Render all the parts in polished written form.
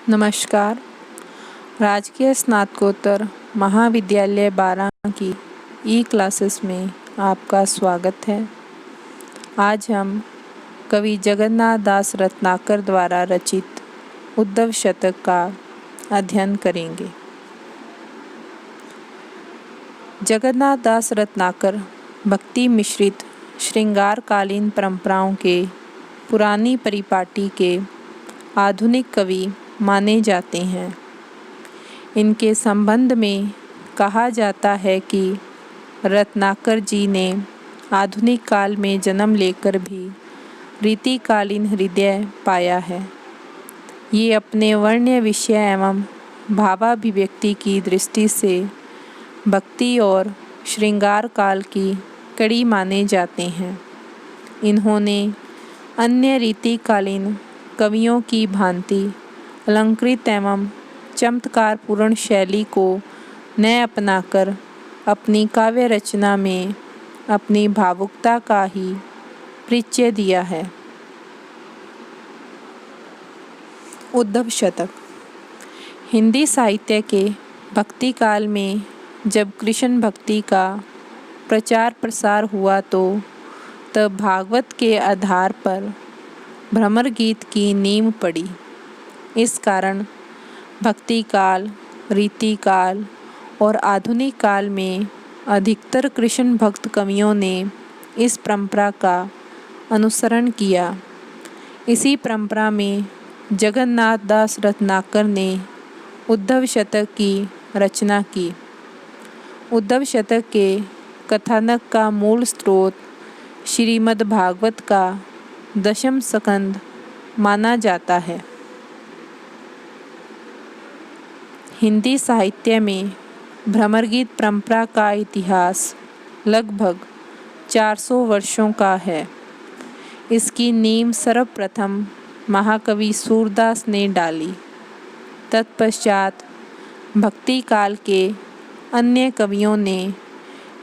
नमस्कार। राजकीय स्नातकोत्तर महाविद्यालय 12 की ई क्लासेस में आपका स्वागत है। आज हम कवि जगन्नाथ दास रत्नाकर द्वारा रचित उद्धव शतक का अध्ययन करेंगे। जगन्नाथ दास रत्नाकर भक्ति मिश्रित श्रृंगारकालीन परंपराओं के पुरानी परिपाटी के आधुनिक कवि माने जाते हैं। इनके संबंध में कहा जाता है कि रत्नाकर जी ने आधुनिक काल में जन्म लेकर भी रीतिकालीन हृदय पाया है। ये अपने वर्ण्य विषय एवं भावाभिव्यक्ति की दृष्टि से भक्ति और श्रृंगार काल की कड़ी माने जाते हैं। इन्होंने अन्य रीतिकालीन कवियों की भांति अलंकृत एवं चमत्कारपूर्ण शैली को न अपनाकर अपनी काव्य रचना में अपनी भावुकता का ही परिचय दिया है। उद्धव शतक हिंदी साहित्य के भक्ति काल में जब कृष्ण भक्ति का प्रचार प्रसार हुआ तो तब भागवत के आधार पर भ्रमर गीत की नींव पड़ी। इस कारण भक्ति काल, रीति काल और आधुनिक काल में अधिकतर कृष्ण भक्त कवियों ने इस परंपरा का अनुसरण किया। इसी परंपरा में जगन्नाथ दास रत्नाकर ने उद्धव शतक की रचना की। उद्धव शतक के कथानक का मूल स्रोत श्रीमद् भागवत का दशम स्कंद माना जाता है। हिंदी साहित्य में भ्रमर गीत परंपरा का इतिहास लगभग 400 वर्षों का है। इसकी नींव सर्वप्रथम महाकवि सूरदास ने डाली। तत्पश्चात भक्ति काल के अन्य कवियों ने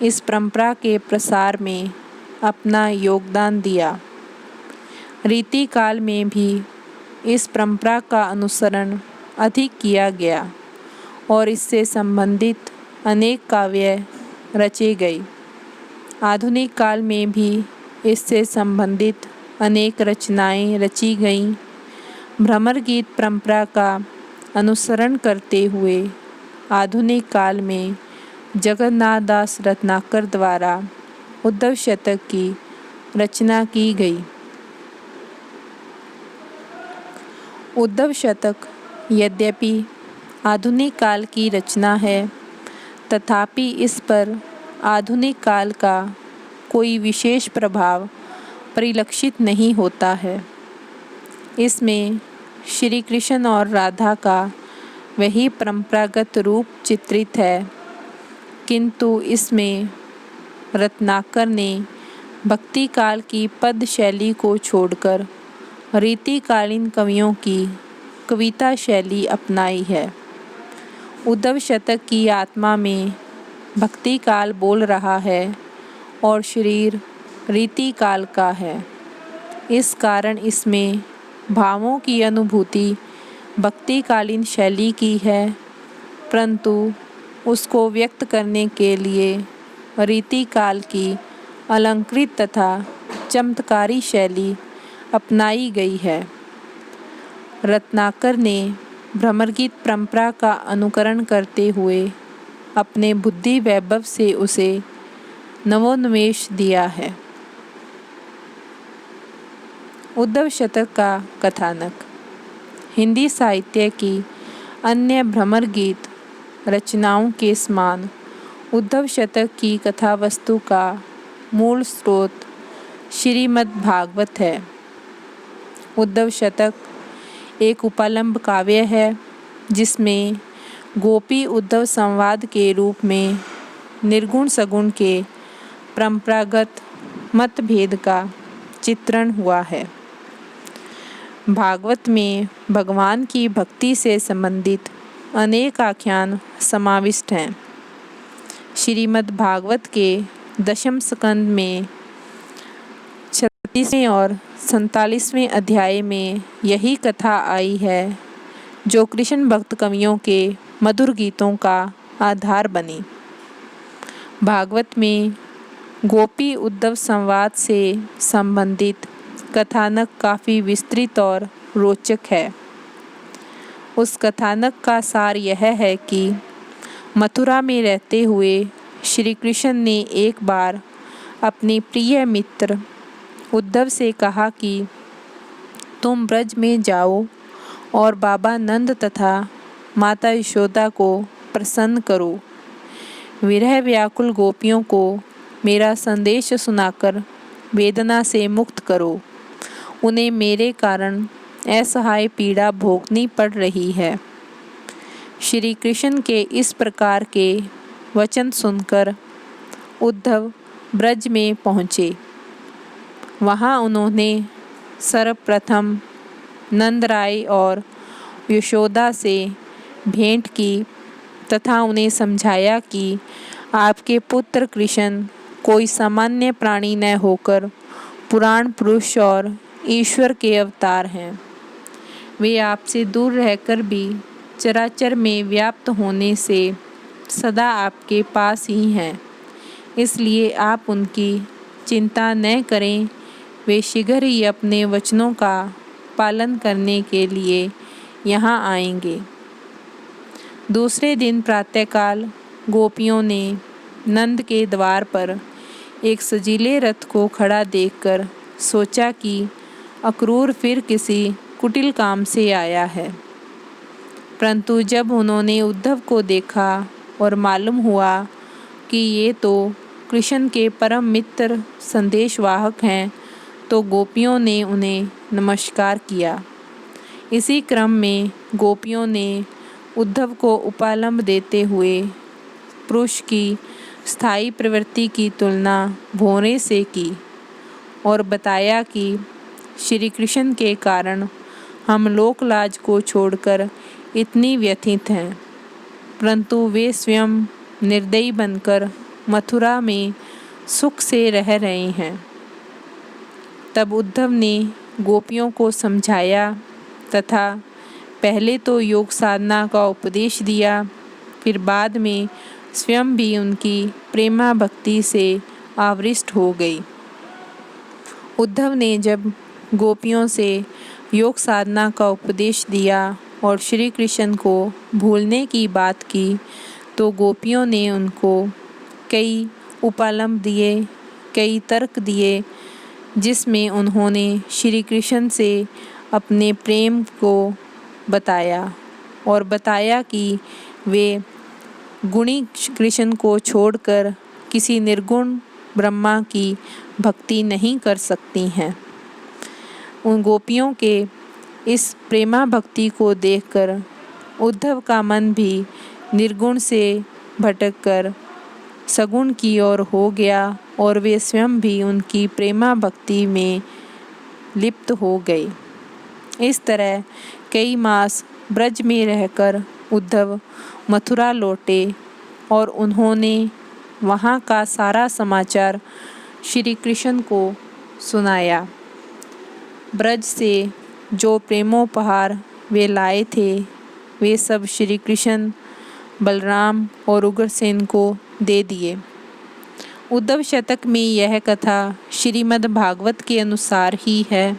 इस परंपरा के प्रसार में अपना योगदान दिया। रीति काल में भी इस परंपरा का अनुसरण अधिक किया गया और इससे संबंधित अनेक काव्य रचे गए। आधुनिक काल में भी इससे संबंधित अनेक रचनाएं रची गईं। भ्रमर गीत परंपरा का अनुसरण करते हुए आधुनिक काल में जगन्नाथ दास रत्नाकर द्वारा उद्धव शतक की रचना की गई। उद्धव शतक यद्यपि आधुनिक काल की रचना है, तथापि इस पर आधुनिक काल का कोई विशेष प्रभाव परिलक्षित नहीं होता है। इसमें श्री कृष्ण और राधा का वही परंपरागत रूप चित्रित है, किंतु इसमें रत्नाकर ने भक्ति काल की पद शैली को छोड़कर रीतिकालीन कवियों की कविता शैली अपनाई है। उद्धव शतक की आत्मा में भक्ति काल बोल रहा है और शरीर रीति काल का है। इस कारण इसमें भावों की अनुभूति भक्तिकालीन शैली की है, परंतु उसको व्यक्त करने के लिए रीति काल की अलंकृत तथा चमत्कारी शैली अपनाई गई है। रत्नाकर ने भ्रमर गीत परंपरा का अनुकरण करते हुए अपने बुद्धि वैभव से उसे नवोन्मेष दिया है। उद्धव शतक का कथानक हिंदी साहित्य की अन्य भ्रमर गीत रचनाओं के समान उद्धव शतक की कथा वस्तु का मूल स्रोत श्रीमद् भागवत है। उद्धव शतक एक उपलम्ब काव्य है जिसमें गोपी उद्धव संवाद के रूप में निर्गुण सगुण के परंपरागत मतभेद का चित्रण हुआ है। भागवत में भगवान की भक्ति से संबंधित अनेक आख्यान समाविष्ट हैं। श्रीमद् भागवत के दशम स्कंद में 36वें और 47वें अध्याय में यही कथा आई है जो कृष्ण भक्त कवियों के मधुर गीतों का आधार बनी। भागवत में गोपी उद्धव संवाद से संबंधित कथानक काफ़ी विस्तृत और रोचक है। उस कथानक का सार यह है कि मथुरा में रहते हुए श्री कृष्ण ने एक बार अपने प्रिय मित्र उद्धव से कहा कि तुम ब्रज में जाओ और बाबा नंद तथा माता यशोदा को प्रसन्न करो। विरह व्याकुल गोपियों को मेरा संदेश सुनाकर वेदना से मुक्त करो। उन्हें मेरे कारण असहाय पीड़ा भोगनी पड़ रही है। श्री कृष्ण के इस प्रकार के वचन सुनकर उद्धव ब्रज में पहुँचे। वहाँ उन्होंने सर्वप्रथम नंदराय और यशोदा से भेंट की तथा उन्हें समझाया कि आपके पुत्र कृष्ण कोई सामान्य प्राणी न होकर पुराण पुरुष और ईश्वर के अवतार हैं। वे आपसे दूर रहकर भी चराचर में व्याप्त होने से सदा आपके पास ही हैं। इसलिए आप उनकी चिंता न करें, वे शीघ्र ही अपने वचनों का पालन करने के लिए यहाँ आएंगे। दूसरे दिन प्रातःकाल गोपियों ने नंद के द्वार पर एक सजीले रथ को खड़ा देखकर सोचा कि अक्रूर फिर किसी कुटिल काम से आया है। परंतु जब उन्होंने उद्धव को देखा और मालूम हुआ कि ये तो कृष्ण के परम मित्र संदेशवाहक हैं, तो गोपियों ने उन्हें नमस्कार किया। इसी क्रम में गोपियों ने उद्धव को उपालंब देते हुए पुरुष की स्थायी प्रवृत्ति की तुलना भौरे से की और बताया कि श्री कृष्ण के कारण हम लोकलाज को छोड़कर इतनी व्यथित हैं, परंतु वे स्वयं निर्दयी बनकर मथुरा में सुख से रह रहे हैं। तब उद्धव ने गोपियों को समझाया तथा पहले तो योग साधना का उपदेश दिया, फिर बाद में स्वयं भी उनकी प्रेमा भक्ति से आविष्ट हो गई। उद्धव ने जब गोपियों से योग साधना का उपदेश दिया और श्री कृष्ण को भूलने की बात की, तो गोपियों ने उनको कई उपालंब दिए, कई तर्क दिए, जिसमें उन्होंने श्री कृष्ण से अपने प्रेम को बताया और बताया कि वे गुणी कृष्ण को छोड़कर किसी निर्गुण ब्रह्मा की भक्ति नहीं कर सकती हैं। उन गोपियों के इस प्रेमा भक्ति को देखकर उद्धव का मन भी निर्गुण से भटककर सगुण की ओर हो गया और वे स्वयं भी उनकी प्रेमा भक्ति में लिप्त हो गए। इस तरह कई मास ब्रज में रहकर उद्धव मथुरा लौटे और उन्होंने वहाँ का सारा समाचार श्री कृष्ण को सुनाया। ब्रज से जो प्रेमोपहार वे लाए थे, वे सब श्री कृष्ण, बलराम और उग्रसेन को दे दिए। उद्धव शतक में यह कथा श्रीमद् भागवत के अनुसार ही है।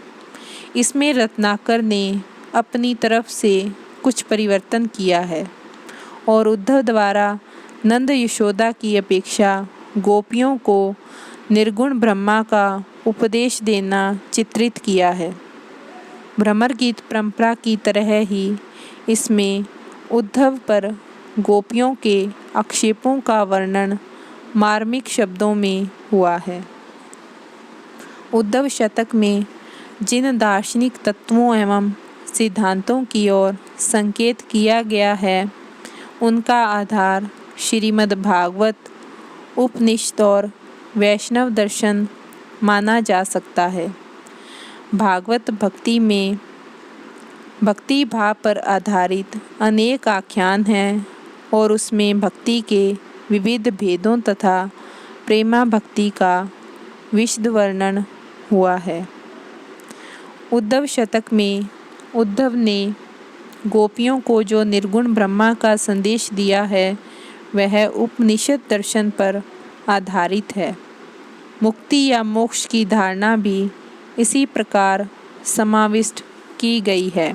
इसमें रत्नाकर ने अपनी तरफ से कुछ परिवर्तन किया है और उद्धव द्वारा नंद यशोदा की अपेक्षा गोपियों को निर्गुण ब्रह्मा का उपदेश देना चित्रित किया है। भ्रमर गीत परंपरा की तरह ही इसमें उद्धव पर गोपियों के आक्षेपों का वर्णन मार्मिक शब्दों में हुआ है। उद्धव शतक में जिन दार्शनिक तत्वों एवं सिद्धांतों की ओर संकेत किया गया है, उनका आधार श्रीमद् भागवत, उपनिषद और वैष्णव दर्शन माना जा सकता है। भागवत भक्ति में भक्ति भाव पर आधारित अनेक आख्यान हैं और उसमें भक्ति के विविध भेदों तथा प्रेमा भक्ति का विशद वर्णन हुआ है। उद्धव शतक में उद्धव ने गोपियों को जो निर्गुण ब्रह्मा का संदेश दिया है वह उपनिषद दर्शन पर आधारित है। मुक्ति या मोक्ष की धारणा भी इसी प्रकार समाविष्ट की गई है।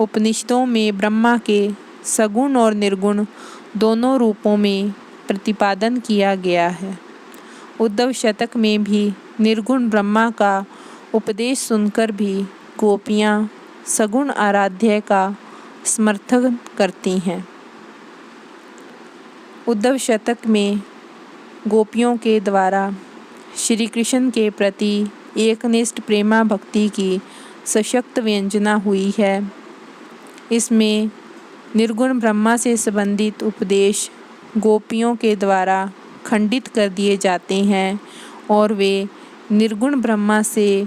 उपनिषदों में ब्रह्मा के सगुण और निर्गुण दोनों रूपों में प्रतिपादन किया गया है। उद्धव शतक में भी निर्गुण ब्रह्मा का उपदेश सुनकर भी गोपियाँ सगुण आराध्य का समर्थन करती हैं। उद्धव शतक में गोपियों के द्वारा श्री कृष्ण के प्रति एकनिष्ठ प्रेमा भक्ति की सशक्त व्यंजना हुई है। इसमें निर्गुण ब्रह्मा से संबंधित उपदेश गोपियों के द्वारा खंडित कर दिए जाते हैं और वे निर्गुण ब्रह्मा से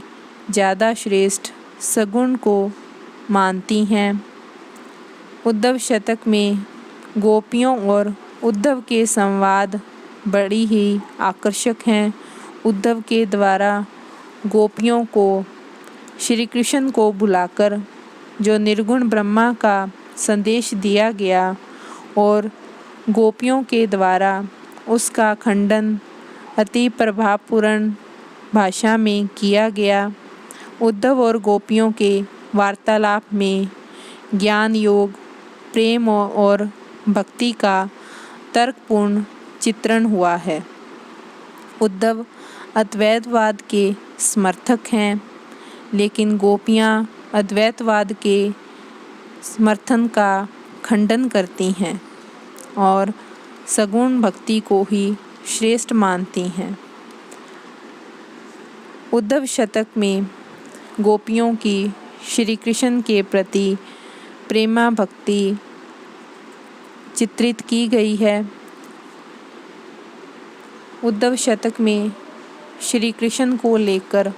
ज़्यादा श्रेष्ठ सगुण को मानती हैं। उद्धव शतक में गोपियों और उद्धव के संवाद बड़ी ही आकर्षक हैं। उद्धव के द्वारा गोपियों को श्री कृष्ण को बुलाकर जो निर्गुण ब्रह्मा का संदेश दिया गया और गोपियों के द्वारा उसका खंडन अति प्रभावपूर्ण भाषा में किया गया। उद्धव और गोपियों के वार्तालाप में ज्ञान योग, प्रेम और भक्ति का तर्कपूर्ण चित्रण हुआ है। उद्धव अद्वैतवाद के समर्थक हैं, लेकिन गोपियाँ अद्वैतवाद के समर्थन का खंडन करती हैं और सगुण भक्ति को ही श्रेष्ठ मानती हैं। उद्धव शतक में गोपियों की श्री कृष्ण के प्रति प्रेमा भक्ति चित्रित की गई है। उद्धव शतक में श्री कृष्ण को लेकर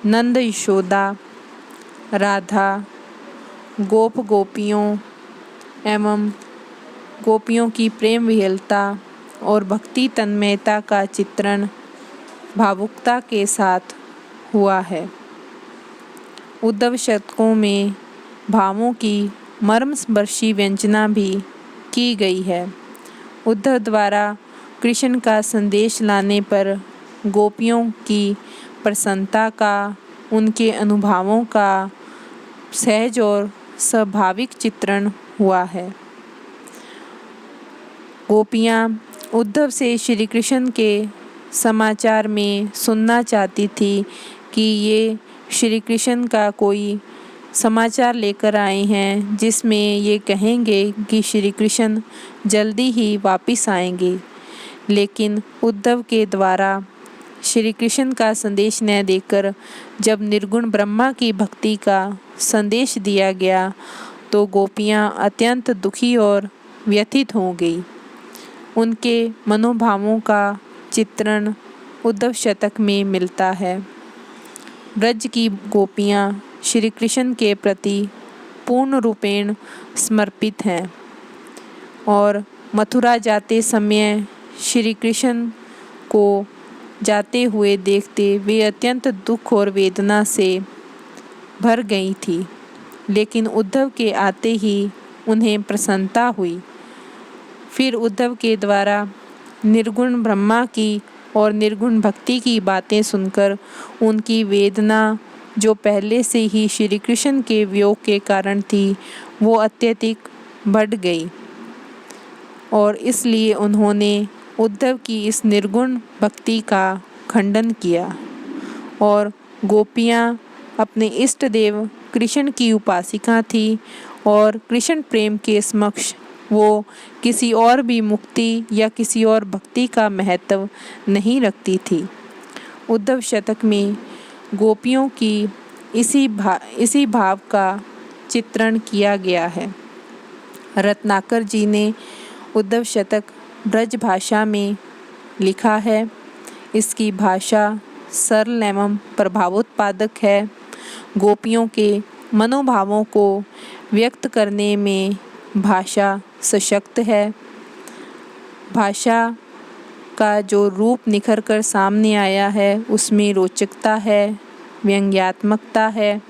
नंद, यशोदा, राधा, गोप गोपियों एवं गोपियों की प्रेम विह्वलता और भक्ति तन्मयता का चित्रण भावुकता के साथ हुआ है। उद्धव शतकों में भावों की मर्मस्पर्शी व्यंजना भी की गई है। उद्धव द्वारा कृष्ण का संदेश लाने पर गोपियों की प्रसन्नता का, उनके अनुभवों का सहज और स्वाभाविक चित्रण हुआ है। गोपियाँ उद्धव से श्री कृष्ण के समाचार में सुनना चाहती थी कि ये श्री कृष्ण का कोई समाचार लेकर आए हैं जिसमें ये कहेंगे कि श्री कृष्ण जल्दी ही वापस आएंगे। लेकिन उद्धव के द्वारा श्री कृष्ण का संदेश न देकर जब निर्गुण ब्रह्मा की भक्ति का संदेश दिया गया तो गोपियाँ अत्यंत दुखी और व्यथित हो गई। उनके मनोभावों का चित्रण उद्धव शतक में मिलता है। ब्रज की गोपियाँ श्री कृष्ण के प्रति पूर्ण रूपेण समर्पित हैं और मथुरा जाते समय श्री कृष्ण को जाते हुए देखते वे अत्यंत दुख और वेदना से भर गई थी। लेकिन उद्धव के आते ही उन्हें प्रसन्नता हुई। फिर उद्धव के द्वारा निर्गुण ब्रह्मा की और निर्गुण भक्ति की बातें सुनकर उनकी वेदना जो पहले से ही श्री कृष्ण के वियोग के कारण थी वो अत्यधिक बढ़ गई और इसलिए उन्होंने उद्धव की इस निर्गुण भक्ति का खंडन किया और गोपियाँ अपने इष्ट देव कृष्ण की उपासिका थी और कृष्ण प्रेम के समक्ष वो किसी और भी मुक्ति या किसी और भक्ति का महत्व नहीं रखती थी। उद्धव शतक में गोपियों की इसी भाव का चित्रण किया गया है। रत्नाकर जी ने उद्धव शतक ब्रज भाषा में लिखा है। इसकी भाषा सरल एवं प्रभावोत्पादक है। गोपियों के मनोभावों को व्यक्त करने में भाषा सशक्त है। भाषा का जो रूप निखर कर सामने आया है उसमें रोचकता है, व्यंग्यात्मकता है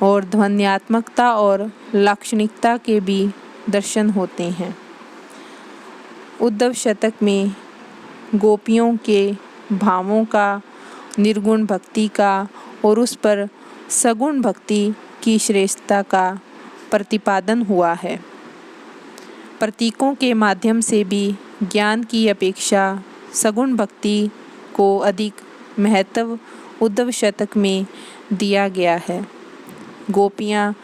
और ध्वन्यात्मकता और लाक्षणिकता के भी दर्शन होते हैं। उद्धव शतक में गोपियों के भावों का, निर्गुण भक्ति का और उस पर सगुण भक्ति की श्रेष्ठता का प्रतिपादन हुआ है। प्रतीकों के माध्यम से भी ज्ञान की अपेक्षा सगुण भक्ति को अधिक महत्व उद्धव शतक में दिया गया है। गोपियाँ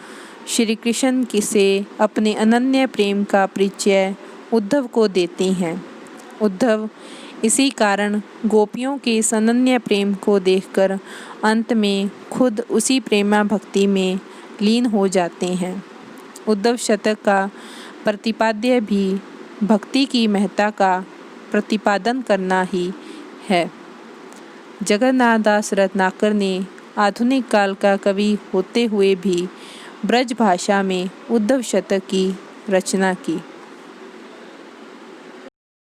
श्री कृष्ण से अपने अनन्य प्रेम का परिचय उद्धव को देती हैं। उद्धव इसी कारण गोपियों के इस अनन्य प्रेम को देखकर अंत में खुद उसी प्रेमा भक्ति में लीन हो जाते हैं। उद्धव शतक का प्रतिपाद्य भी भक्ति की महत्ता का प्रतिपादन करना ही है। जगन्नाथ दास रत्नाकर ने आधुनिक काल का कवि होते हुए भी ब्रज भाषा में उद्धव शतक की रचना की।